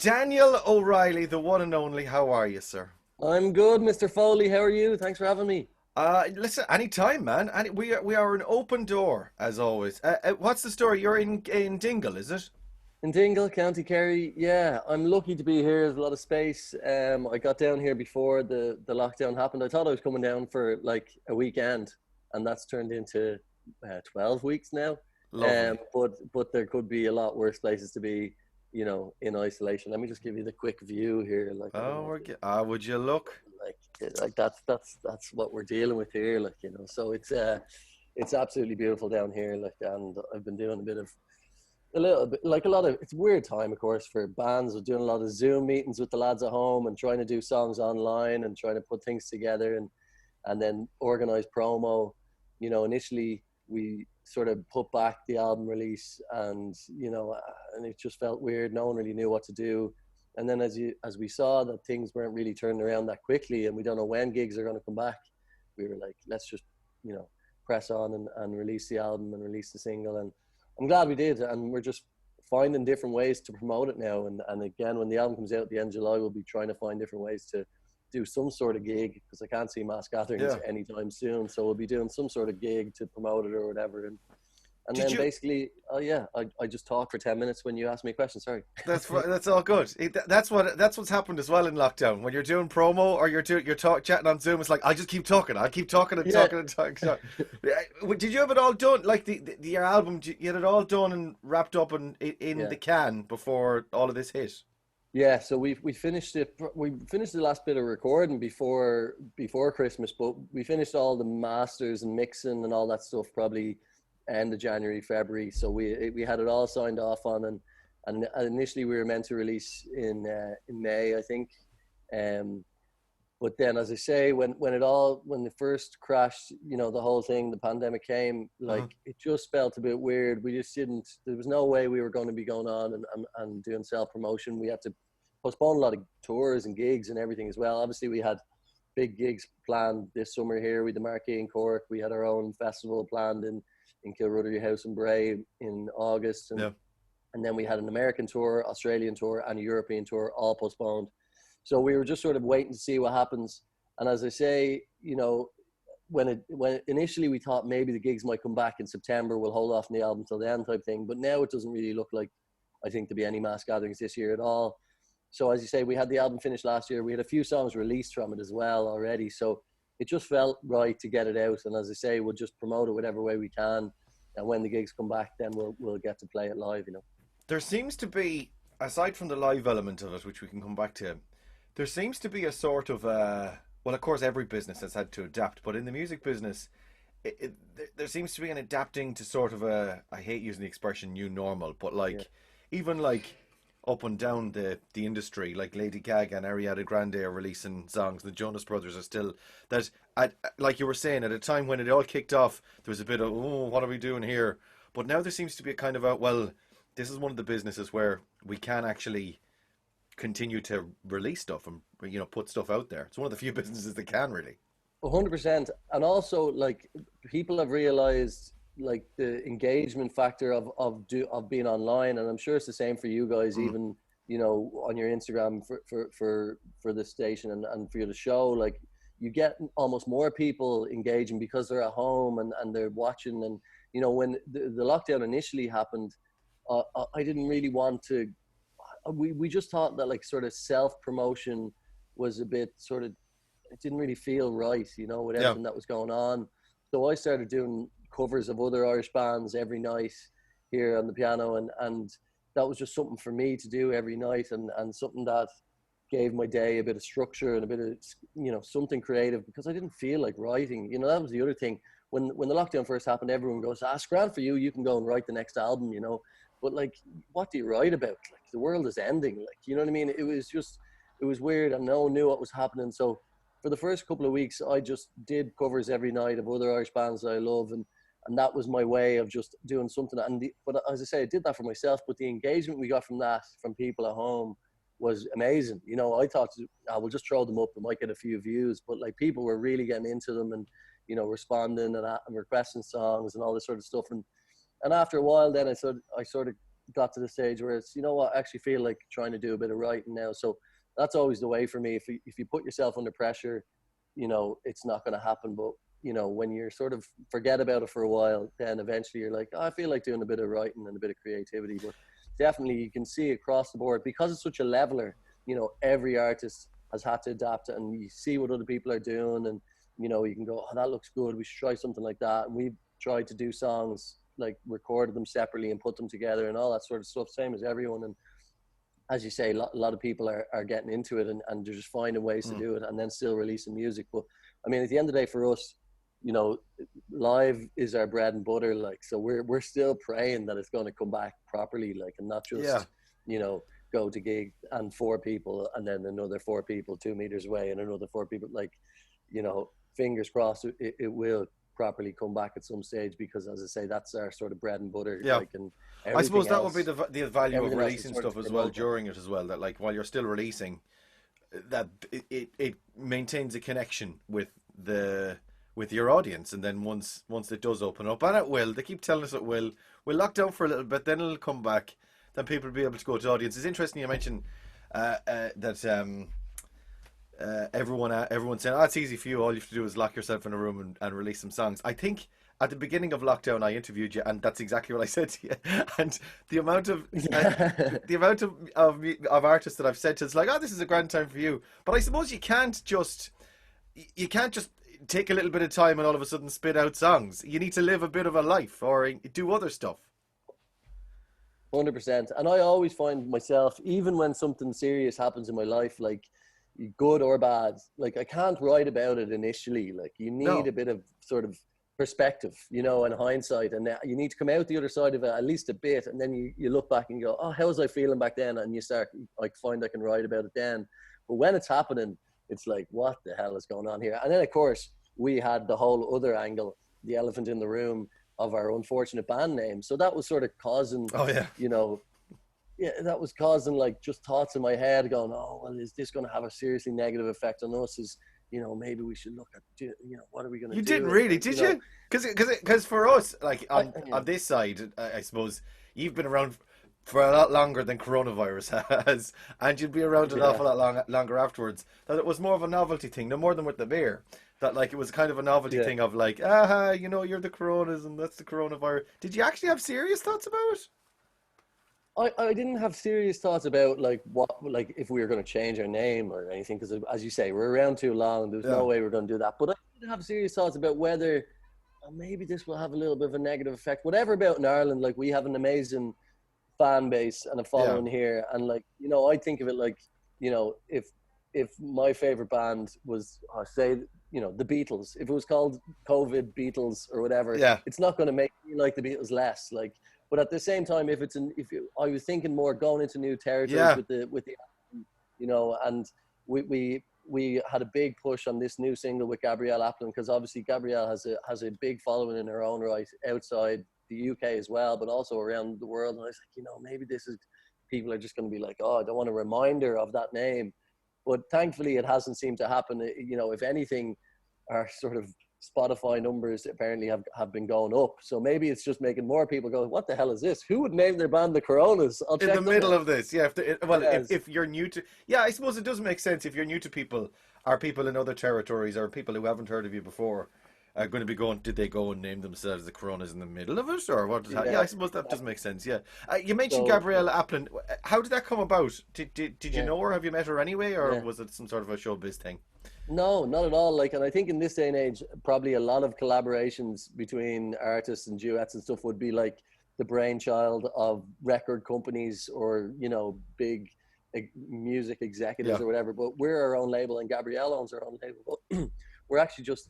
Daniel O'Reilly, the one and only. How are you, sir? I'm good, Mr. Foley. How are you? Thanks for having me. Listen, anytime, man. We are an open door as always. What's the story? You're in Dingle, is it? In Dingle, County Kerry. Yeah, I'm lucky to be here. There's a lot of space. I got down here before the lockdown happened. I thought I was coming down for like a weekend, and that's turned into 12 weeks now. Lovely. But there could be a lot worse places to be, in isolation. Let me just give you the quick view here. Like I don't Oh, know if you would you look? like that's what we're dealing with here. So it's absolutely beautiful down here. And I've been doing a little bit, like a lot of, it's a weird time, of course, for bands. We're doing a lot of Zoom meetings with the lads at home and trying to do songs online and trying to put things together and then organize promo. Initially we sort of put back the album release and it just felt weird. No one really knew what to do. And then as we saw that things weren't really turning around that quickly and we don't know when gigs are going to come back, we were like, let's just, press on and release the album and release the single. And I'm glad we did, and we're just finding different ways to promote it now. And again, when the album comes out at the end of July, we'll be trying to find different ways to do some sort of gig because I can't see mass gatherings Yeah. anytime soon. So we'll be doing some sort of gig to promote it or whatever. And Did then you? basically, oh yeah, I just talked for 10 minutes when you asked me a question. Sorry. That's all good. That's what's happened as well in lockdown. When you're doing promo or chatting on Zoom, it's like I just keep talking. I keep talking and Yeah. talking and talking. Did you have it all done? Like the album, you had it all done and wrapped up and in Yeah. the can before all of this hit. Yeah, so we finished it. We finished the last bit of recording before Christmas, but we finished all the masters and mixing and all that stuff probably end of January, February. So we had it all signed off on, and initially we were meant to release in May, I think. Um, but then, as I say, when the first crashed, the whole thing, the pandemic came, Uh-huh. like it just felt a bit weird. We just didn't. There was no way we were going to be going on and doing self promotion. We had to postpone a lot of tours and gigs and everything as well. Obviously, we had big gigs planned this summer here. We had the Marquee in Cork. We had our own festival planned in Kilruddery House and Bray in August, Yeah. and then we had an American tour, Australian tour, and a European tour, all postponed. So we were just sort of waiting to see what happens. And as I say, when initially we thought maybe the gigs might come back in September, we'll hold off on the album till then type thing. But now it doesn't really look like I think to be any mass gatherings this year at all. So as you say, we had the album finished last year. We had a few songs released from it as well already. So it just felt right to get it out. And as I say, we'll just promote it whatever way we can. And when the gigs come back, then we'll get to play it live. There seems to be, aside from the live element of it, which we can come back to, there seems to be a sort of well, of course, every business has had to adapt, but in the music business, there seems to be an adapting to sort of a, I hate using the expression new normal, but Yeah. like, even like up and down the industry, like Lady Gaga and Ariana Grande are releasing songs. The Jonas Brothers are still that. Like you were saying, at a time when it all kicked off, there was a bit of oh, what are we doing here? But now there seems to be a kind of a well, this is one of the businesses where we can actually continue to release stuff and put stuff out there. It's one of the few businesses that can really. 100%. And also, like, people have realized like the engagement factor of being online, and I'm sure it's the same for you guys, Mm. even on your Instagram for the station and for the show. Like, you get almost more people engaging because they're at home and they're watching. And when the lockdown initially happened, I didn't really want to. We just thought that like sort of self promotion was a bit sort of, it didn't really feel right, with Yeah. everything that was going on. So I started doing covers of other Irish bands every night here on the piano, and that was just something for me to do every night, and something that gave my day a bit of structure and a bit of something creative, because I didn't feel like writing. That was the other thing. When the lockdown first happened, everyone goes, "Ah, it's grand for you. You can go and write the next album." But like, what do you write about? Like, the world is ending. Like, you know what I mean? It was weird, and no one knew what was happening. So for the first couple of weeks, I just did covers every night of other Irish bands that I love, and that was my way of just doing something. But as I say, I did that for myself. But the engagement we got from that, from people at home, was amazing. I thought I will just throw them up. I might get a few views, but like, people were really getting into them and responding and requesting songs and all this sort of stuff. And after a while, then I sort of got to the stage where it's, you know what, I actually feel like trying to do a bit of writing now. So that's always the way for me. If you put yourself under pressure, you know, it's not going to happen. But, you know, when you're sort of forget about it for a while, then eventually you're like, oh, I feel like doing a bit of writing and a bit of creativity. But definitely you can see across the board, because it's such a leveler, you know, every artist has had to adapt, and you see what other people are doing, and, you know, you can go, oh, that looks good, we should try something like that. And we've tried to do songs, like recorded them separately and put them together and all that sort of stuff, same as everyone. And as you say, a lot of people are getting into it, and they're just finding ways to do it and then still releasing music. But I mean, at the end of the day, for us, you know, live is our bread and butter. Like, so we're still praying that it's going to come back properly, like, and not just, you know, go to gig and 4 people and then another 4 people 2 meters away and another 4 people. Like, you know, fingers crossed it will properly come back at some stage, because, as I say, that's our sort of bread and butter. Like, and I suppose that else, would be the value of releasing stuff as well over during it as well, that like while you're still releasing, that it maintains a connection with your audience. And then once it does open up, and it will, they keep telling us it will, we'll lock down for a little bit, then it'll come back, then people will be able to go to audience. It's interesting you mentioned that everyone's saying, oh, it's easy for you, all you have to do is lock yourself in a room and release some songs. I think at the beginning of lockdown I interviewed you, and that's exactly what I said to you. And the amount of of artists that I've said to, it's like, oh, this is a grand time for you. But I suppose you can't just take a little bit of time and all of a sudden spit out songs. You need to live a bit of a life or do other stuff. 100%. And I always find myself, even when something serious happens in my life, like good or bad, like I can't write about it initially. Like, you need a bit of sort of perspective, you know, and hindsight, and you need to come out the other side of it at least a bit, and then you look back and go, oh, how was I feeling back then? And you start, like, find I can write about it then. But when it's happening, it's like, what the hell is going on here? And then, of course, we had the whole other angle, the elephant in the room of our unfortunate band name. So that was sort of causing, you know, that was causing like just thoughts in my head going, oh, well, is this going to have a seriously negative effect on us? Is, you know, maybe we should look at, you know, what are we going to do? You didn't really, did you? Because for us, like on this side, I suppose you've been around for a lot longer than coronavirus has, and you'd be around an awful lot longer afterwards. That it was more of a novelty thing, no more than with the beer. That like it was kind of a novelty thing of like, you know, you're the coronas and that's the coronavirus. Did you actually have serious thoughts about it? I didn't have serious thoughts about like like if we were going to change our name or anything, because as you say, we're around too long. There's no way we're going to do that. But I did have serious thoughts about whether maybe this will have a little bit of a negative effect. Whatever about in Ireland, like we have an amazing fan base and a following here, and like, you know, I think of it like, you know, if my favorite band was, say, you know, the Beatles, if it was called COVID Beatles or whatever, it's not going to make me like the Beatles less. Like, but at the same time, I was thinking more going into new territories with the, you know, and we had a big push on this new single with Gabrielle Aplin, because obviously Gabrielle has a big following in her own right outside the UK as well, but also around the world. And I was like, you know, maybe people are just going to be like, oh, I don't want a reminder of that name. But thankfully, it hasn't seemed to happen. You know, if anything, our sort of Spotify numbers apparently have been going up. So maybe it's just making more people go, what the hell is this? Who would name their band the Coronas? I'll check in the middle of this. Yeah. If you're new to, I suppose it does make sense if you're new to people, or people in other territories, or people who haven't heard of you before, are going to be going, did they go and name themselves the Coronas in the middle of it, or what? I suppose that does make sense. Yeah. You mentioned Gabrielle Aplin. How did that come about? Did you know her? Have you met her anyway, or was it some sort of a showbiz thing? No, not at all. Like, and I think in this day and age, probably a lot of collaborations between artists and duets and stuff would be like the brainchild of record companies or, you know, big music executives or whatever. But we're our own label, and Gabrielle owns her own label. But we're actually just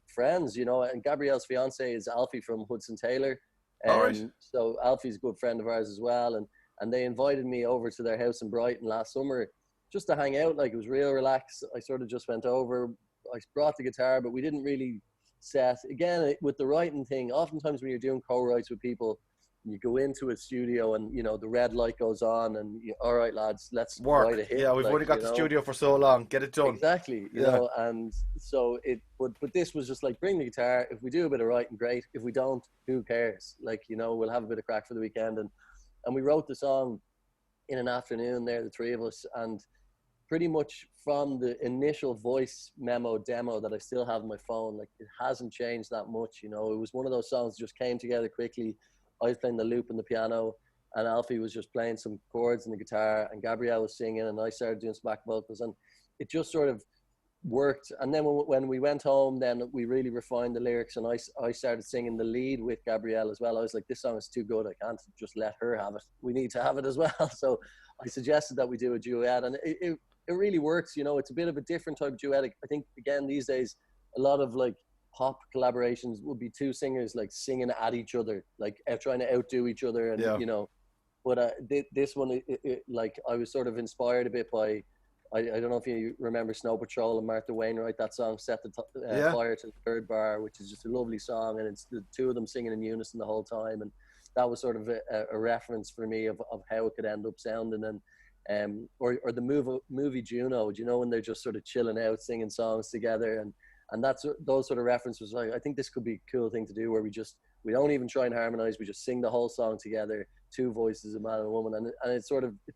friends, you know. And Gabrielle's fiance is Alfie from Hudson Taylor, and so Alfie's a good friend of ours as well. And they invited me over to their house in Brighton last summer, just to hang out. Like, it was real relaxed. I sort of just went over. I brought the guitar, but we didn't really set. Again, with the writing thing, oftentimes when you're doing co-writes with people, you go into a studio and, you know, the red light goes on and all right, lads, let's write a hit. Yeah, we've already got the studio for so long. Get it done. Exactly. You know, and so but this was just like, bring the guitar. If we do a bit of writing, great. If we don't, who cares? Like, you know, we'll have a bit of crack for the weekend. And and we wrote the song in an afternoon there, the three of us, and pretty much from the initial voice memo demo that I still have on my phone, like it hasn't changed that much. You know, it was one of those songs that just came together quickly. I was playing the loop and the piano, and Alfie was just playing some chords on the guitar, and Gabrielle was singing, and I started doing some back vocals, and it just sort of worked. And then when we went home, then we really refined the lyrics, and I started singing the lead with Gabrielle as well. I was like, this song is too good, I can't just let her have it, we need to have it as well. So I suggested that we do a duet, and it really works. You know, it's a bit of a different type of duet. I think again these days a lot of like pop collaborations would be two singers like singing at each other, like trying to outdo each other, and you know, but this one, like I was sort of inspired a bit by, I don't know if you remember Snow Patrol and Martha Wainwright, that song Set the Fire to the Third Bar, which is just a lovely song, and it's the two of them singing in unison the whole time, and that was sort of a reference for me of how it could end up sounding. And or the movie Juno, do you know, when they're just sort of chilling out singing songs together, and that's those sort of references. Like, I think this could be a cool thing to do, where we don't even try and harmonize, we just sing the whole song together, two voices, a man and a woman, and it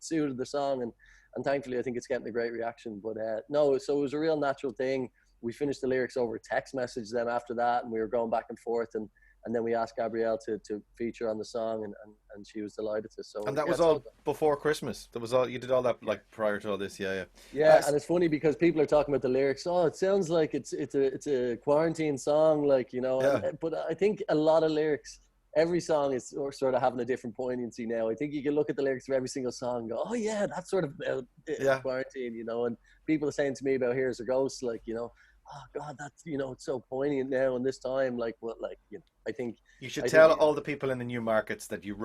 suited the song, and thankfully I think it's getting a great reaction. But no, so it was a real natural thing. We finished the lyrics over text message then after that, and we were going back and forth, and then we asked Gabrielle to feature on the song, and she was delighted to. So, and that was all before Christmas. That was all, you did all that like prior to all this. Yeah. And it's funny because people are talking about the lyrics. Oh, it sounds like it's a quarantine song, like, you know. But I think a lot of lyrics, every song is sort of having a different poignancy now. I think you can look at the lyrics of every single song and go, oh yeah, that's sort of about quarantine, you know. And people are saying to me about Here's a Ghost, like, you know, oh God, that's, you know, it's so poignant now in this time. Like, what, like, you know, I think you should tell all the people in the new markets that you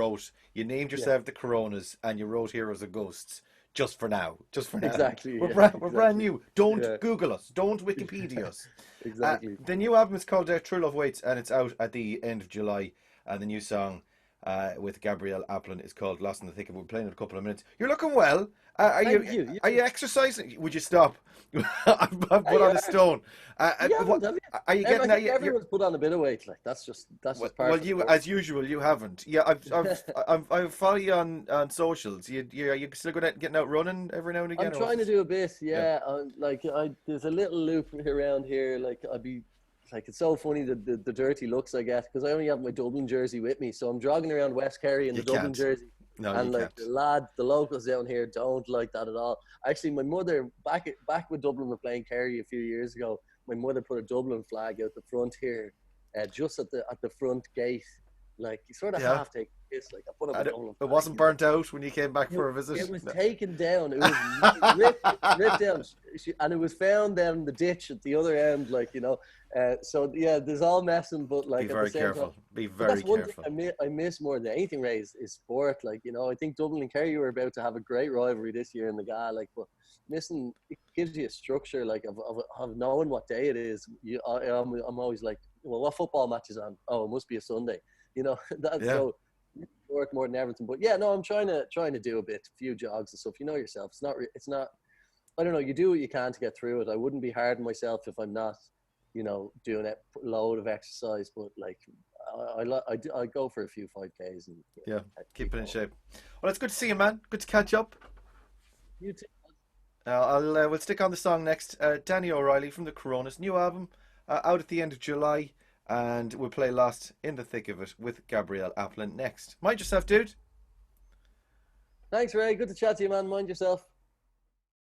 named yourself the Coronas, and you wrote Heroes of Ghosts just for now. Exactly. We're brand new. Don't Google us. Don't Wikipedia us. Exactly. The new album is called True Love Waits, and it's out at the end of July. And the new song with Gabrielle Aplin is called Lost in the Thick of It. We're playing in a couple of minutes. You're looking well. Are you exercising? Would you stop? I've put on a stone. Are you getting? Everyone's put on a bit of weight. Like that's just part. Well, you, as usual, you haven't. Yeah, I follow you on socials. You still getting out running every now and again? I'm trying to do a bit. Yeah. There's a little loop around here. Like like, it's so funny the dirty looks I get, because I only have my Dublin jersey with me, so I'm jogging around West Kerry in the Dublin jersey. No, and like can't. the locals down here don't like that at all. Actually, my mother back with Dublin were playing Kerry a few years ago. My mother put a Dublin flag out the front here, just at the front gate. Like, you sort of half take this. Like, I put up a Dublin flag. It wasn't burnt out when you came back for a visit. It was taken down. It was ripped down, and it was found down the ditch at the other end. Like, you know. So yeah, there's all messing, but like, be very careful. Be very careful. One thing I miss more than anything, Ray, is sport. Like, you know, I think Dublin and Kerry were about to have a great rivalry this year in the Gala. Like, but missing, it gives you a structure, like, of knowing what day it is. I'm always like, well, what football match is on? Oh, it must be a Sunday. You know, that's so sport more than everything. But yeah, no, I'm trying to do a few jogs and stuff. You know yourself. It's not. I don't know. You do what you can to get through it. I wouldn't be hard on myself if I'm not, you know, doing a load of exercise. But like, I go for a few 5Ks and keep it in shape. Well, it's good to see you, man. Good to catch up. You too. We'll stick on the song next. Danny O'Reilly from the Coronas, new album out at the end of July. And we'll play Lost in the Thick of It with Gabrielle Aplin next. Mind yourself, dude. Thanks, Ray. Good to chat to you, man. Mind yourself.